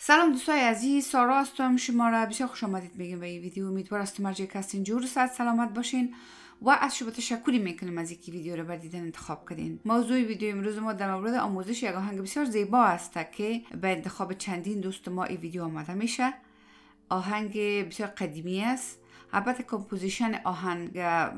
سلام دوستای عزیز، سارا هستم. شما را بسیار خوش آمدید میگم به این ویدیو. امیدوارم از مرجع هستین، جور صحت سلامت باشین و از شما تشکری میکنم از اینکه ویدیو رو بر دیدن انتخاب کردین. موضوع ویدیو امروز ما در مورد آموزش یک آهنگ بسیار زیبا است که به انتخاب چندین دوست ما این ویدیو آماده میشه. آهنگ بسیار قدیمی است. البته کمپوزیشن آهنگ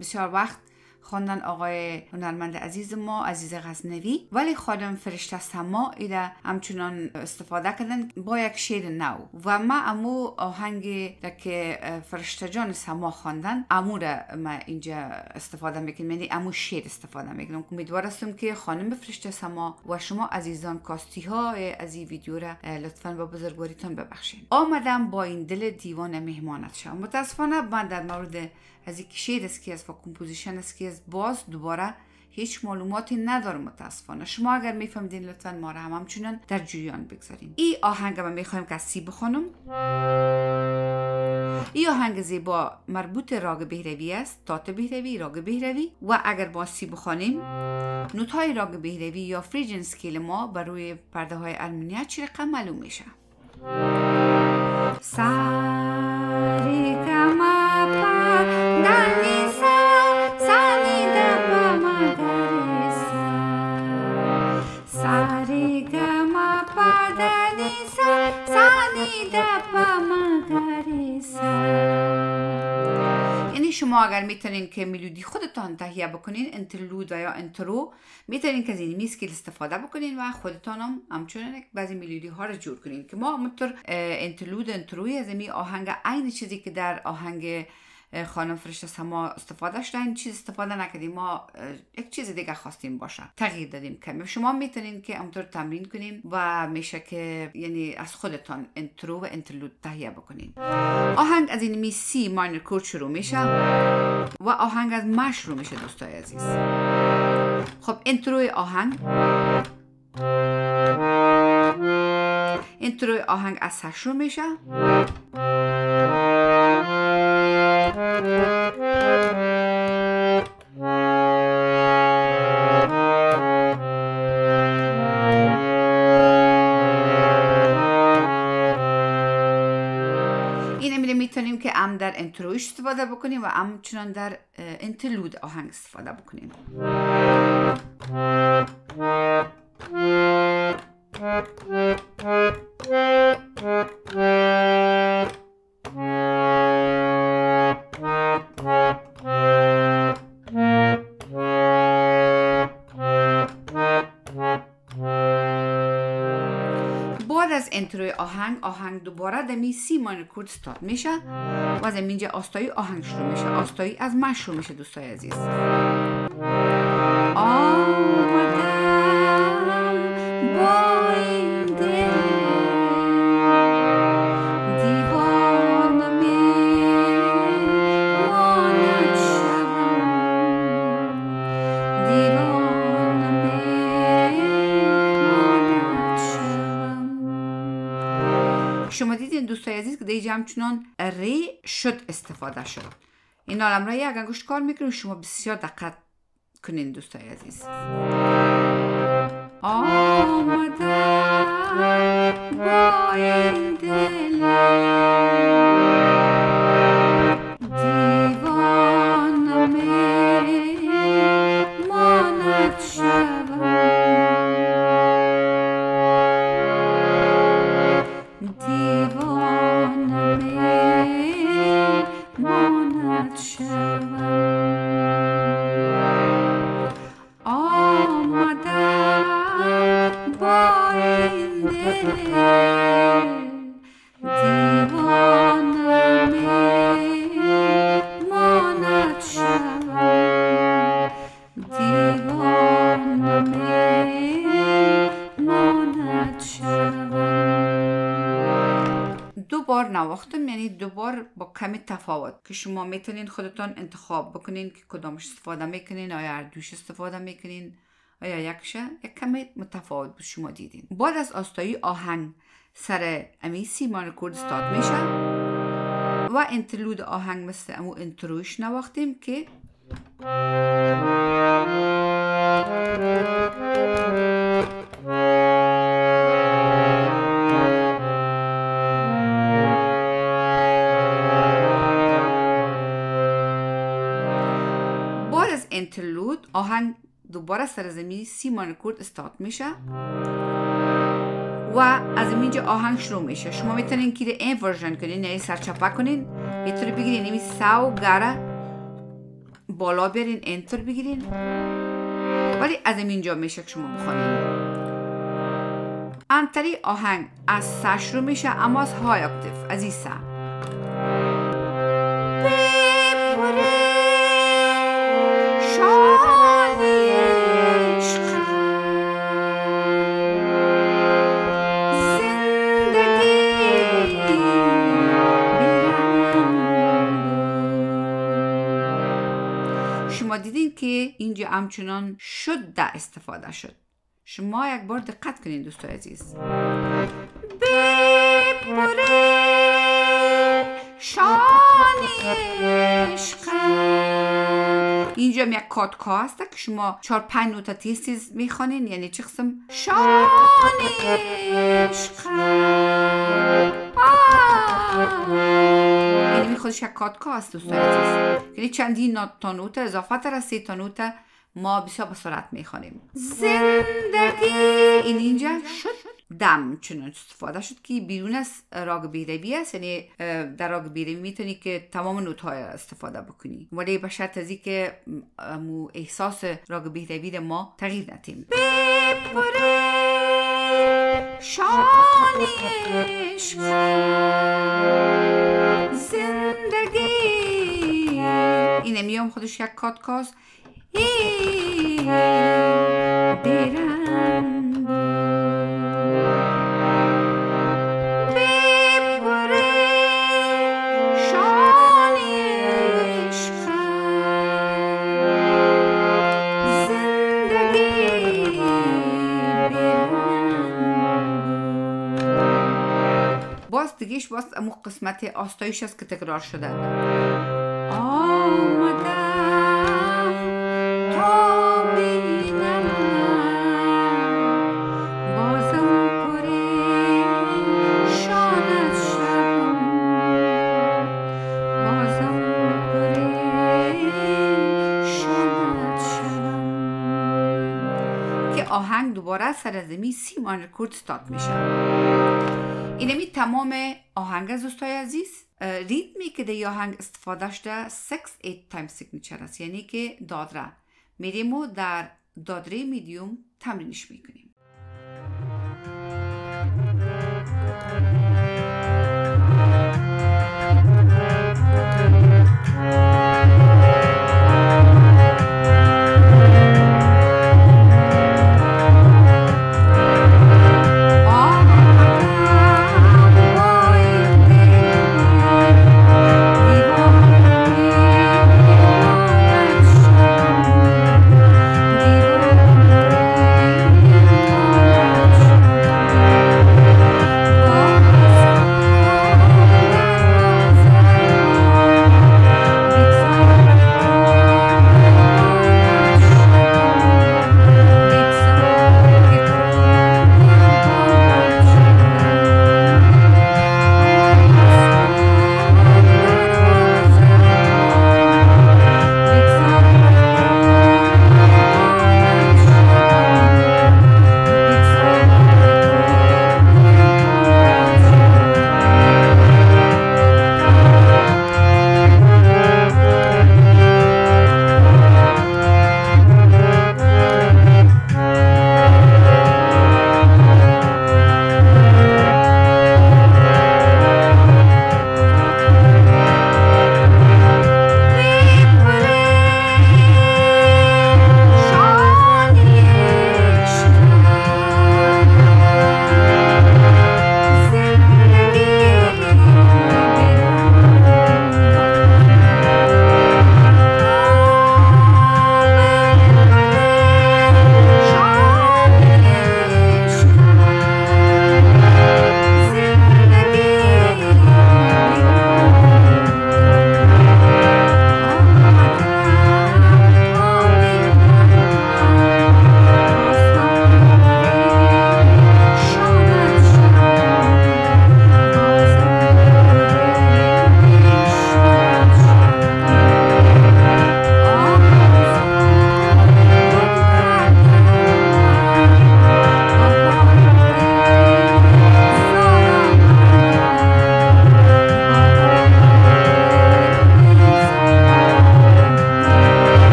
بسیار وقت خواندن آقای هنرمند عزیز ما عزیز غزنوی، ولی خانم فرشته سما ایده همچنان استفاده کردن با یک شعر نو و ما امو آهنگ که فرشته جان سما خواندن امو را ما اینجا استفاده میکنیم، یعنی امو شعر استفاده میکنم. امیدوارم که خانم فرشته سما و شما عزیزان کاستی ها از این ویدیو را لطفاً با بزرگواریتون ببخشید. آمدم با این دل دیوانه مهمانت شم. متاسفانه من در مورد از این شعر اسکی است و کمپوزیشن اسکی است باز دوباره هیچ معلوماتی ندارم متاسفانه. شما اگر میفهمدین لطفاً ما را همچنان در جریان بگذارین. این آهنگ ما میخوایم که از سی بخونم. این آهنگ زیبا مربوط راگ بهروی است، تات بهروی، راگ بهروی، و اگر با سی بخونیم نوت های راگ بهروی یا فریجن اسکیل ما بر روی پرده های ارمنیا چه رقم معلوم میشه. ساری گما پا دانی سا سانی دپا مگری سا ساری گما پا دانی سا سانی دپا مگری سا. یعنی شما اگر میتونین که ملودی خودتان تهیه بکنین، انترلود و یا انترو، میتونین که از این میسکیل استفاده بکنین و خودتان هم همچنان بعضی ملودی ها رو جور کنین که ما همونطور انترلود انتروی از این آهنگ عین چیزی که در آهنگ خانم فرشته سما استفاده شده این چیز استفاده نکردیم. ما یک چیز دیگه خواستیم باشه، تغییر دادیم کمی. شما میتونین که همونطور تمرین کنیم و میشه که یعنی از خودتان انترو و انترلود تهیه بکنین. آهنگ از این می سی ماینر کورد شروع میشه و آهنگ از مش شروع میشه دوستای عزیز. خب انتروی آهنگ از سه شروع میشه. این میتونیم که هم در انترویش استفاده بکنیم و همچنان در انترلود آهنگ استفاده بکنیم. بعد از انتروی آهنگ دوباره دمی سی ماینر کورد استارت میشه و از اینجا آستایی آهنگ شروع میشه. آستایی از مش شروع میشه دوستای عزیز. آمدم با این دل دیوانه میماند شوم، دیوانه میماند شوم. شما دیدین دوستای عزیز که دیگه همچنان ری شد استفاده شد. این عالم را یک انگشت کار میکنیم. شما بسیار دقت کنین دوستای عزیز. آمدم با این دل دیوانه میماند شوم، دیوانه میماند شوم. آمدم با این دل دیوانه میماند شوم، دیوانه میماند شوم. دو بار نواختم، یعنی دو بار با کمی تفاوت که شما میتونین خودتان انتخاب بکنین که کدامش استفاده میکنین. آیا هر دوش استفاده میکنین آیا یکشه؟ یک کمی متفاوت بود شما دیدین. بعد از آستایی آهنگ سر امی سی ماینر کورد استارت میشه و انترلود آهنگ مثل امو انتروش نواختیم که انترلود آهنگ دوباره سرزمین سی ماینور کورد استارت میشه و از اینجا آهنگ شروع میشه. شما میتونین که این ورژن کنین، یعنی سرچپه کنین، یه طوری بگیرین، یعنی ساو گره بالا بیارین، انتر بگیرین، ولی از اینجا میشه که شما بخونین. انتری آهنگ از سا شروع میشه، اما از های اکتیف، از این سا. شما دیدین که اینجا همچنان شد در استفاده شد. شما یک بار دقت کنین دوستای عزیز. بپره شانی عشقم. اینجا هم یک کاتکا هست که شما 4-5 نوتا تیز میخوانین، یعنی چه قسم؟ شانی عشقم. یعنی خودش یک کاتکا هست دوستای عزیز، یعنی چندین تا نوتا اضافه تر از 3 تا نوتا ما بسیار به سرعت میخوانیم. زندگی این اینجا شد دم چنان استفاده شد که بیرون از راگ بیروی است، یعنی در راگ بیروی میتونی که تمام نوت‌های استفاده بکنی، ولی به شرط از که احساس راگ بیروی ما تغییر ندیم. بپره شانی عشق زندگی. اینه میام خودش یک کاتکاست. برم بپره شانی عشقم زندگی برم. باز دیگهش باز امو قسمت آستایش است که تکرار شده. آمدم تا بینم بازم پریشانت شدم، بازم پریشانت شدم. که آهنگ دوباره سرزمین سی ماینور کورد استارت میشه. اینمی تمام آهنگ از دوستای عزیز. ریتمی که در آهنگ استفاده شده 6-8 تایم سیگنیچر است، یعنی که دادره میریم و در دادره میدیوم تمرینش میکنیم.